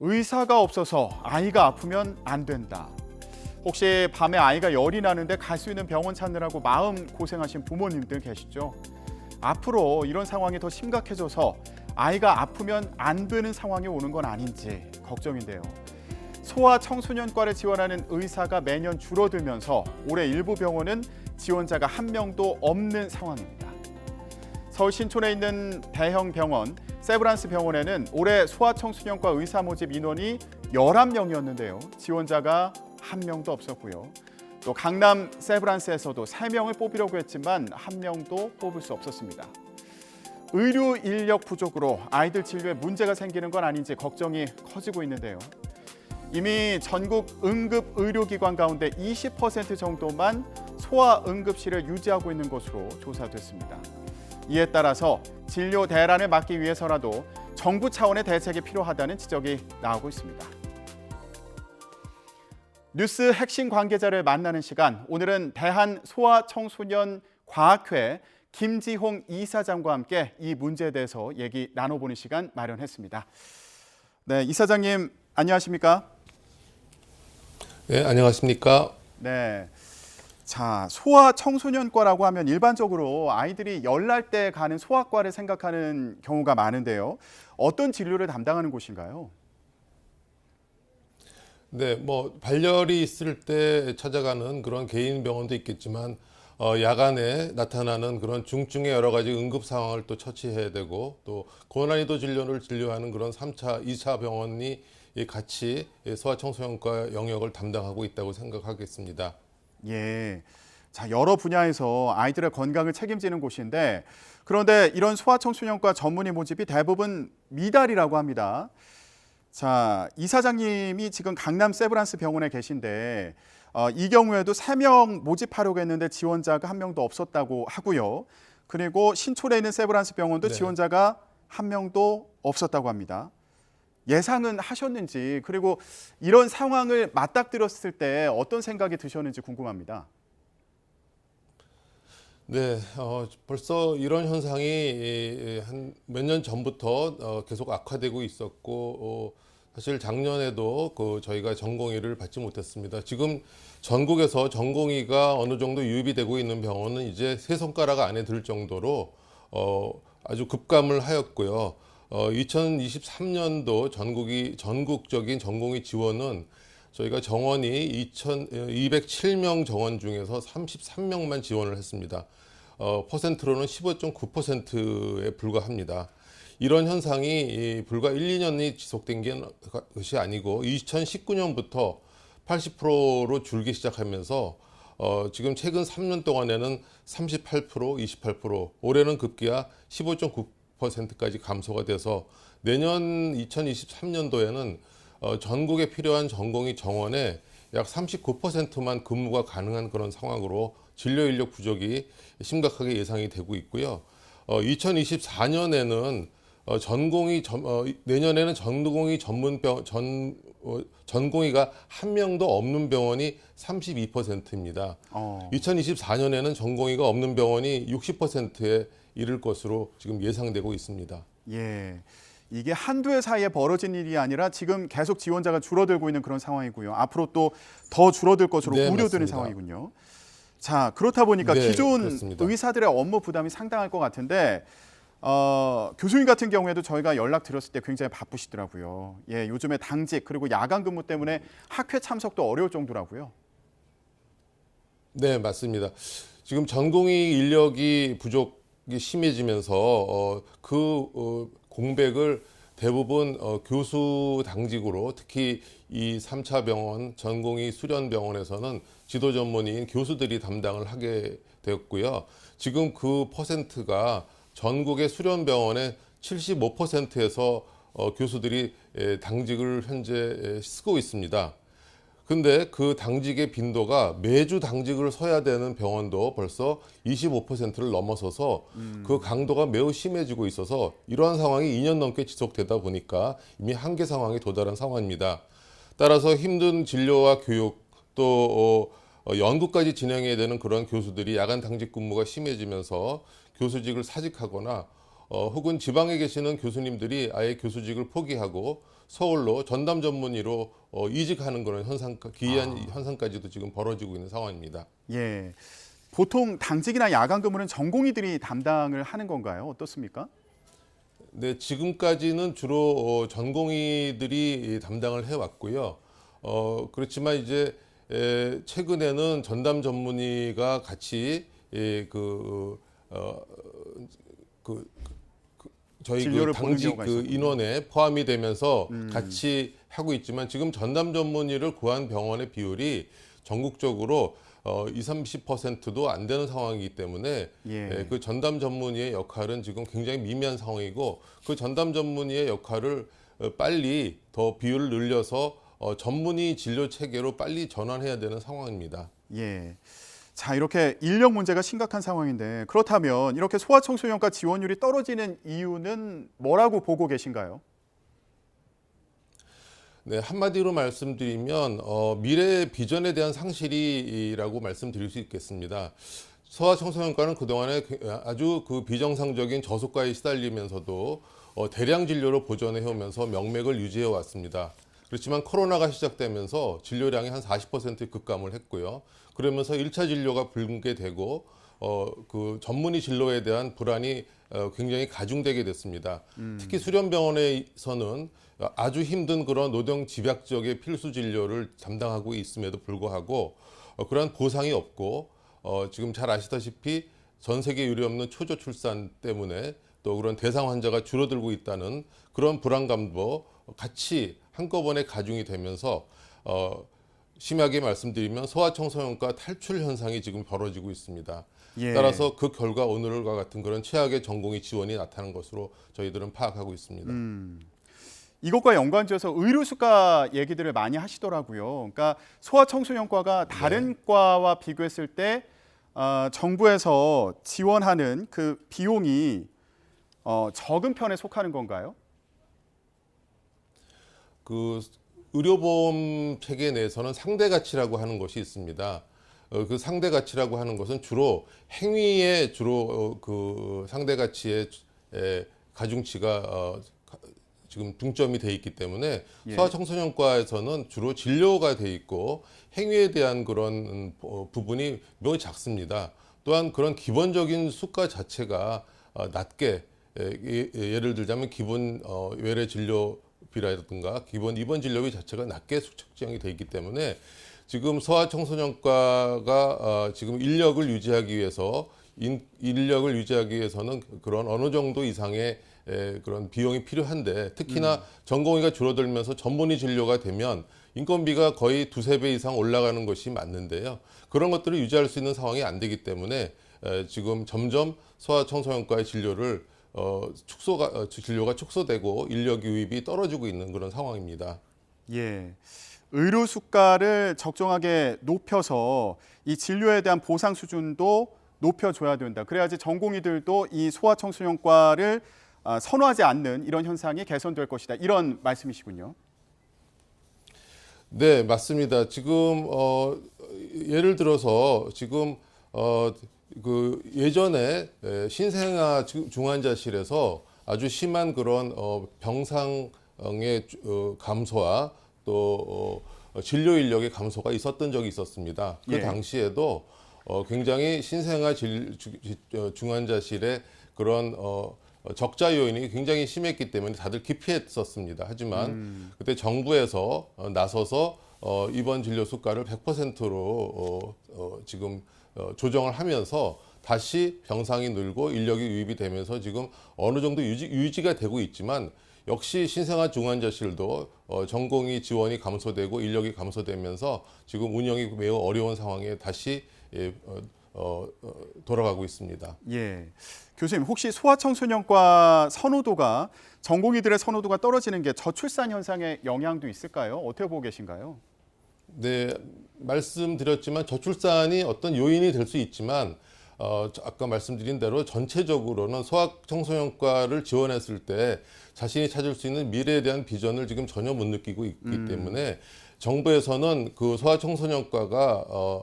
의사가 없어서 아이가 아프면 안 된다. 혹시 밤에 아이가 열이 나는데 갈 수 있는 병원 찾느라고 마음 고생하신 부모님들 계시죠? 앞으로 이런 상황이 더 심각해져서 아이가 아프면 안 되는 상황이 오는 건 아닌지 걱정인데요. 소아청소년과를 지원하는 의사가 매년 줄어들면서 올해 일부 병원은 지원자가 한 명도 없는 상황입니다. 서울 신촌에 있는 대형 병원 세브란스 병원에는 올해 소아청소년과 의사 모집 인원이 11명이었는데요. 지원자가 한 명도 없었고요. 또 강남 세브란스에서도 3명을 뽑으려고 했지만 한 명도 뽑을 수 없었습니다. 의료 인력 부족으로 아이들 진료에 문제가 생기는 건 아닌지 걱정이 커지고 있는데요. 이미 전국 응급의료기관 가운데 20% 정도만 소아응급실을 유지하고 있는 것으로 조사됐습니다. 이에 따라서 진료 대란을 막기 위해서라도 정부 차원의 대책이 필요하다는 지적이 나오고 있습니다. 뉴스 핵심 관계자를 만나는 시간, 오늘은 대한소아청소년과학회 김지홍 이사장과 함께 이 문제에 대해서 얘기 나눠보는 시간 마련했습니다. 네, 이사장님 안녕하십니까? 네, 안녕하십니까? 네. 자, 소아청소년과라고 하면 일반적으로 아이들이 열날 때 가는 소아과를 생각하는 경우가 많은데요. 어떤 진료를 담당하는 곳인가요? 네, 발열이 있을 때 찾아가는 그런 개인 병원도 있겠지만 야간에 나타나는 그런 중증의 여러 가지 응급 상황을 또 처치해야 되고 또 고난이도 진료를 진료하는 그런 3차, 2차 병원이 같이 소아청소년과 영역을 담당하고 있다고 생각하겠습니다. 예. 자, 여러 분야에서 아이들의 건강을 책임지는 곳인데 그런데 이런 소아청소년과 전문의 모집이 대부분 미달이라고 합니다. 자, 이사장님이 지금 강남 세브란스 병원에 계신데 이 경우에도 3명 모집하려고 했는데 지원자가 한 명도 없었다고 하고요. 그리고 신촌에 있는 세브란스 병원도 네. 지원자가 한 명도 없었다고 합니다. 예상은 하셨는지, 그리고 이런 상황을 맞닥뜨렸을 때 어떤 생각이 드셨는지 궁금합니다. 네, 벌써 이런 현상이 한 몇 년 전부터 계속 악화되고 있었고 사실 작년에도 저희가 전공의를 받지 못했습니다. 지금 전국에서 전공의가 어느 정도 유입이 되고 있는 병원은 이제 세 손가락 안에 들 정도로 아주 급감을 하였고요. 2023년도 전국적인 전공의 지원은 저희가 정원이 207명 정원 중에서 33명만 지원을 했습니다. 퍼센트로는 15.9%에 불과합니다. 이런 현상이 불과 1, 2년이 지속된 것이 아니고 2019년부터 80%로 줄기 시작하면서 지금 최근 3년 동안에는 38%, 28%, 올해는 급기야 15.9%까지 감소가 돼서 내년 2023년도에는 전국에 필요한 전공의 정원의 약 39%만 근무가 가능한 그런 상황으로 진료 인력 부족이 심각하게 예상이 되고 있고요. 2024년에는 내년에는 전공의가 한 명도 없는 병원이 32%입니다. 2024년에는 전공의가 없는 병원이 60%에 이를 것으로 지금 예상되고 있습니다. 예. 이게 한두 해 사이에 벌어진 일이 아니라 지금 계속 지원자가 줄어들고 있는 그런 상황이고요. 앞으로 또 더 줄어들 것으로 네, 우려되는 맞습니다. 상황이군요. 자, 그렇다 보니까 네, 기존 그렇습니다. 의사들의 업무 부담이 상당할 것 같은데 교수님 같은 경우에도 저희가 연락드렸을 때 굉장히 바쁘시더라고요. 예, 요즘에 당직 그리고 야간 근무 때문에 학회 참석도 어려울 정도라고요. 네, 맞습니다. 지금 전공의 인력이 부족이 심해지면서 공백을 대부분 교수 당직으로 특히 이 3차 병원 전공의 수련병원에서는 지도 전문의인 교수들이 담당을 하게 되었고요. 지금 그 퍼센트가 전국의 수련병원의 75%에서 교수들이 당직을 현재 쓰고 있습니다. 근데 그 당직의 빈도가 매주 당직을 서야 되는 병원도 벌써 25%를 넘어서서 그 강도가 매우 심해지고 있어서 이러한 상황이 2년 넘게 지속되다 보니까 이미 한계 상황에 도달한 상황입니다. 따라서 힘든 진료와 교육 또 연구까지 진행해야 되는 그런 교수들이 야간 당직 근무가 심해지면서 교수직을 사직하거나 혹은 지방에 계시는 교수님들이 아예 교수직을 포기하고 서울로 전담 전문의로 이직하는 그런 기이한 현상까지도 지금 벌어지고 있는 상황입니다. 예. 보통 당직이나 야간 근무는 전공의들이 담당을 하는 건가요? 어떻습니까? 네, 지금까지는 주로 전공의들이 담당을 해왔고요. 그렇지만 이제 최근에는 전담 전문의가 같이 저희 진료를 보는 당직 경우가 있었군요. 인원에 포함이 되면서 같이 하고 있지만 지금 전담 전문의를 구한 병원의 비율이 전국적으로 20-30%도 안 되는 상황이기 때문에 예. 그 전담 전문의의 역할은 지금 굉장히 미미한 상황이고 그 전담 전문의의 역할을 빨리 더 비율을 늘려서 전문의 진료 체계로 빨리 전환해야 되는 상황입니다. 예. 자, 이렇게 인력 문제가 심각한 상황인데 그렇다면 이렇게 소아청소년과 지원율이 떨어지는 이유는 뭐라고 보고 계신가요? 네, 한마디로 말씀드리면 미래 비전에 대한 상실이라고 말씀드릴 수 있겠습니다. 소아청소년과는 그동안에 아주 그 비정상적인 저소가에 시달리면서도 대량 진료로 보존해 오면서 명맥을 유지해 왔습니다. 그렇지만 코로나가 시작되면서 진료량이 한 40% 급감을 했고요. 그러면서 1차 진료가 붕괴되고 그 전문의 진로에 대한 불안이 굉장히 가중되게 됐습니다. 특히 수련병원에서는 아주 힘든 그런 노동 집약적의 필수 진료를 담당하고 있음에도 불구하고 그러한 보상이 없고 지금 잘 아시다시피 전 세계 유례 없는 초조 출산 때문에 또 그런 대상 환자가 줄어들고 있다는 그런 불안감도 같이 한꺼번에 가중이 되면서 심하게 말씀드리면 소아청소년과 탈출 현상이 지금 벌어지고 있습니다. 예. 따라서 그 결과 오늘과 같은 그런 최악의 전공의 지원이 나타난 것으로 저희들은 파악하고 있습니다. 이것과 연관지어서 의료 수가 얘기들을 많이 하시더라고요. 그러니까 소아청소년과가 다른 과와 비교했을 때 정부에서 지원하는 그 비용이 적은 편에 속하는 건가요? 그 의료보험 체계 내에서는 상대 가치라고 하는 것이 있습니다. 그 상대 가치라고 하는 것은 주로 행위에 주로 그 상대 가치의 가중치가 지금 중점이 돼 있기 때문에 예. 소아청소년과에서는 주로 진료가 돼 있고 행위에 대한 그런 부분이 매우 작습니다. 또한 그런 기본적인 수가 자체가 낮게 예를 들자면 기본 외래 진료비라든가 기본 입원 진료비 자체가 낮게 책정이 돼 있기 때문에 지금 소아청소년과가 지금 인력을 유지하기 위해서는 그런 어느 정도 이상의 그런 비용이 필요한데 특히나 전공의가 줄어들면서 전문의 진료가 되면 인건비가 거의 2-3배 이상 올라가는 것이 맞는데요. 그런 것들을 유지할 수 있는 상황이 안 되기 때문에 지금 점점 소아청소년과의 진료가 축소되고 인력 유입이 떨어지고 있는 그런 상황입니다. 예. 의료 수가를 적정하게 높여서 이 진료에 대한 보상 수준도 높여줘야 된다. 그래야지 전공의들도 이 소아청소년과를 선호하지 않는 이런 현상이 개선될 것이다. 이런 말씀이시군요. 네, 맞습니다. 지금 예를 들어서 지금 그 예전에 신생아 중환자실에서 아주 심한 그런 병상의 감소와 또 진료 인력의 감소가 있었던 적이 있었습니다. 그 예. 당시에도 굉장히 신생아 중환자실의 그런 적자 요인이 굉장히 심했기 때문에 다들 기피했었습니다. 하지만 그때 정부에서 나서서 입원 진료 수가를 100%로 지금 조정을 하면서 다시 병상이 늘고 인력이 유입이 되면서 지금 어느 정도 유지가 되고 있지만 역시 신생아 중환자실도 전공의 지원이 감소되고 인력이 감소되면서 지금 운영이 매우 어려운 상황에 다시 돌아가고 있습니다. 예. 교수님, 혹시 소아청소년과 선호도가 전공의들의 선호도가 떨어지는 게 저출산 현상에 영향도 있을까요? 어떻게 보고 계신가요? 네, 말씀드렸지만 저출산이 어떤 요인이 될 수 있지만 아까 말씀드린 대로 전체적으로는 소아청소년과를 지원했을 때 자신이 찾을 수 있는 미래에 대한 비전을 지금 전혀 못 느끼고 있기 때문에 정부에서는 그 소아청소년과가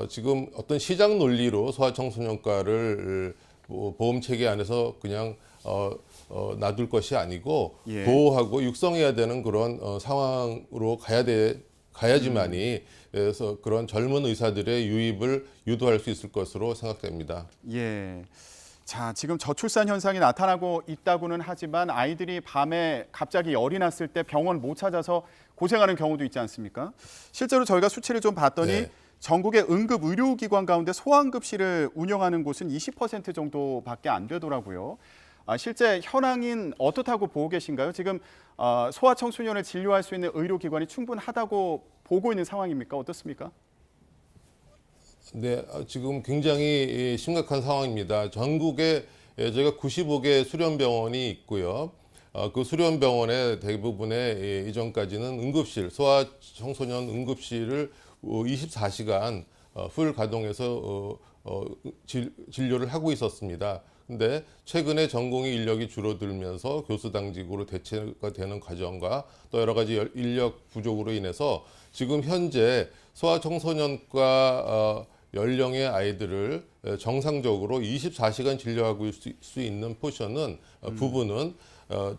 지금 어떤 시장 논리로 소아청소년과를 보험 체계 안에서 그냥 놔둘 것이 아니고 예. 보호하고 육성해야 되는 그런 상황으로 가야지만이 그래서 그런 젊은 의사들의 유입을 유도할 수 있을 것으로 생각됩니다. 예. 자, 지금 저출산 현상이 나타나고 있다고는 하지만 아이들이 밤에 갑자기 열이 났을 때 병원 못 찾아서 고생하는 경우도 있지 않습니까? 실제로 저희가 수치를 좀 봤더니 네. 전국의 응급 의료기관 가운데 소아응급실을 운영하는 곳은 20% 정도밖에 안 되더라고요. 실제 현황인 어떻다고 보고 계신가요? 지금 소아청소년을 진료할 수 있는 의료기관이 충분하다고 보고 있는 상황입니까? 어떻습니까? 네, 지금 굉장히 심각한 상황입니다. 전국에 저희가 95개 수련병원이 있고요. 그 수련병원의 대부분의 이전까지는 응급실, 소아청소년 응급실을 24시간 풀 가동해서 진료를 하고 있었습니다. 근데 최근에 전공의 인력이 줄어들면서 교수당직으로 대체가 되는 과정과 또 여러 가지 인력 부족으로 인해서 지금 현재 소아청소년과 연령의 아이들을 정상적으로 24시간 진료하고 있을 수 있는 포션은 부분은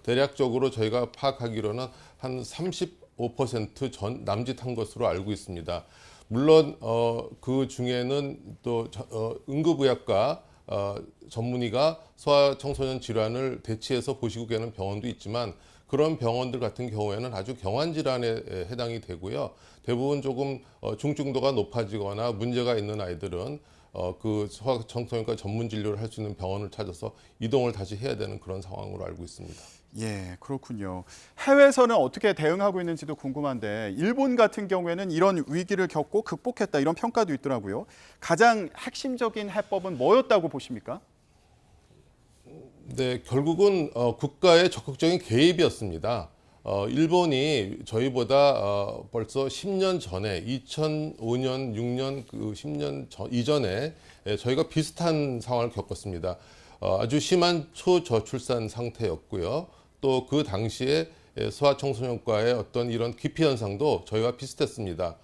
대략적으로 저희가 파악하기로는 한 35% 남짓한 것으로 알고 있습니다. 물론 그 중에는 또 응급의학과 전문의가 소아청소년 질환을 대치해서 보시고 계는 병원도 있지만 그런 병원들 같은 경우에는 아주 경한 질환에 해당이 되고요. 대부분 조금 중증도가 높아지거나 문제가 있는 아이들은 그 소아청소년과 전문 진료를 할 수 있는 병원을 찾아서 이동을 다시 해야 되는 그런 상황으로 알고 있습니다. 예, 그렇군요. 해외에서는 어떻게 대응하고 있는지도 궁금한데 일본 같은 경우에는 이런 위기를 겪고 극복했다 이런 평가도 있더라고요. 가장 핵심적인 해법은 뭐였다고 보십니까? 네, 결국은 국가의 적극적인 개입이었습니다. 일본이 저희보다 벌써 10년 전에 2005년, 6년 그 10년 이전에 저희가 비슷한 상황을 겪었습니다. 아주 심한 초저출산 상태였고요. 또 그 당시에 소아청소년과의 어떤 이런 기피 현상도 저희와 비슷했습니다.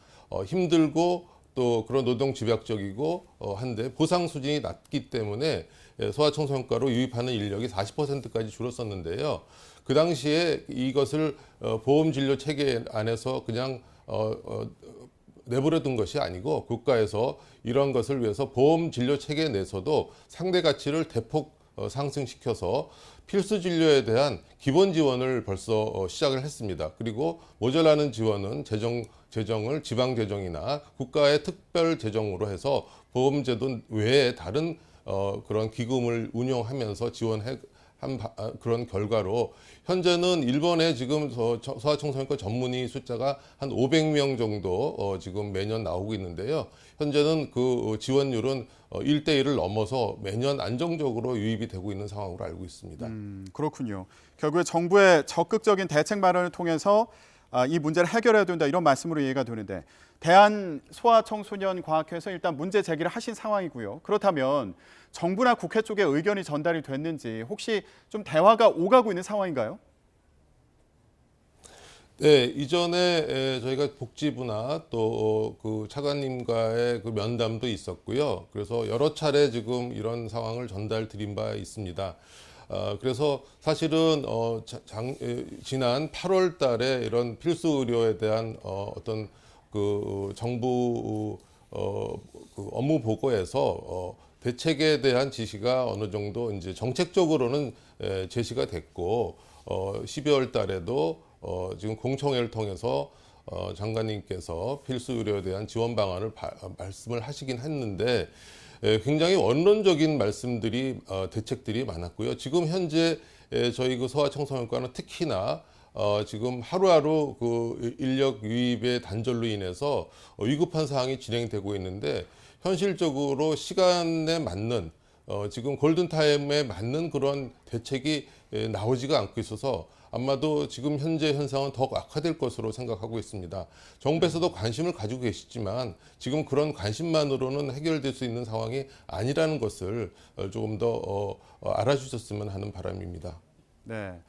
힘들고 또 그런 노동 집약적이고 한데 보상 수준이 낮기 때문에 소아청소년과로 유입하는 인력이 40%까지 줄었었는데요. 그 당시에 이것을 보험진료 체계 안에서 그냥 내버려둔 것이 아니고 국가에서 이런 것을 위해서 보험진료 체계 내에서도 상대 가치를 대폭 상승시켜서 필수 진료에 대한 기본 지원을 벌써 시작을 했습니다. 그리고 모자라는 지원은 재정을 지방 재정이나 국가의 특별 재정으로 해서 보험제도 외에 다른 그런 기금을 운용하면서 지원한 그런 결과로 현재는 일본에 지금 소아청소년과 전문의 숫자가 한 500명 정도 지금 매년 나오고 있는데요. 현재는 그 지원율은 1대1을 넘어서 매년 안정적으로 유입이 되고 있는 상황으로 알고 있습니다. 그렇군요. 결국에 정부의 적극적인 대책 마련을 통해서 이 문제를 해결해야 된다 이런 말씀으로 이해가 되는데 대한소아청소년과학회에서 일단 문제 제기를 하신 상황이고요. 그렇다면 정부나 국회 쪽에 의견이 전달이 됐는지 혹시 좀 대화가 오가고 있는 상황인가요? 네, 이전에 저희가 복지부나 또 그 차관님과의 그 면담도 있었고요. 그래서 여러 차례 지금 이런 상황을 전달 드린 바 있습니다. 그래서 사실은 지난 8월 달에 이런 필수 의료에 대한 어떤 그 정부 그 업무 보고에서 대책에 대한 지시가 어느 정도 이제 정책적으로는 제시가 됐고 12월 달에도 지금 공청회를 통해서 장관님께서 필수 의료에 대한 지원 방안을 말씀을 하시긴 했는데 굉장히 원론적인 말씀들이 대책들이 많았고요. 지금 현재 저희 그 소아청소년과는 특히나 지금 하루하루 그 인력 유입의 단절로 인해서 위급한 사항이 진행되고 있는데 현실적으로 시간에 맞는 지금 골든타임에 맞는 그런 대책이 나오지가 않고 있어서 아마도 지금 현재 현상은 더 악화될 것으로 생각하고 있습니다. 정부에서도 관심을 가지고 계시지만 지금 그런 관심만으로는 해결될 수 있는 상황이 아니라는 것을 조금 더 알아주셨으면 하는 바람입니다. 네.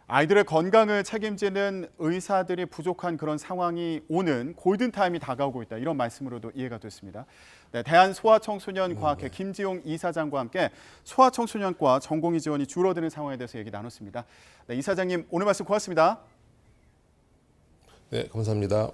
아이들의 건강을 책임지는 의사들이 부족한 그런 상황이 오는 골든타임이 다가오고 있다. 이런 말씀으로도 이해가 됐습니다. 네, 대한소아청소년과학회 김지용 이사장과 함께 소아청소년과 전공의 지원이 줄어드는 상황에 대해서 얘기 나눴습니다. 네, 이사장님 오늘 말씀 고맙습니다. 네, 감사합니다.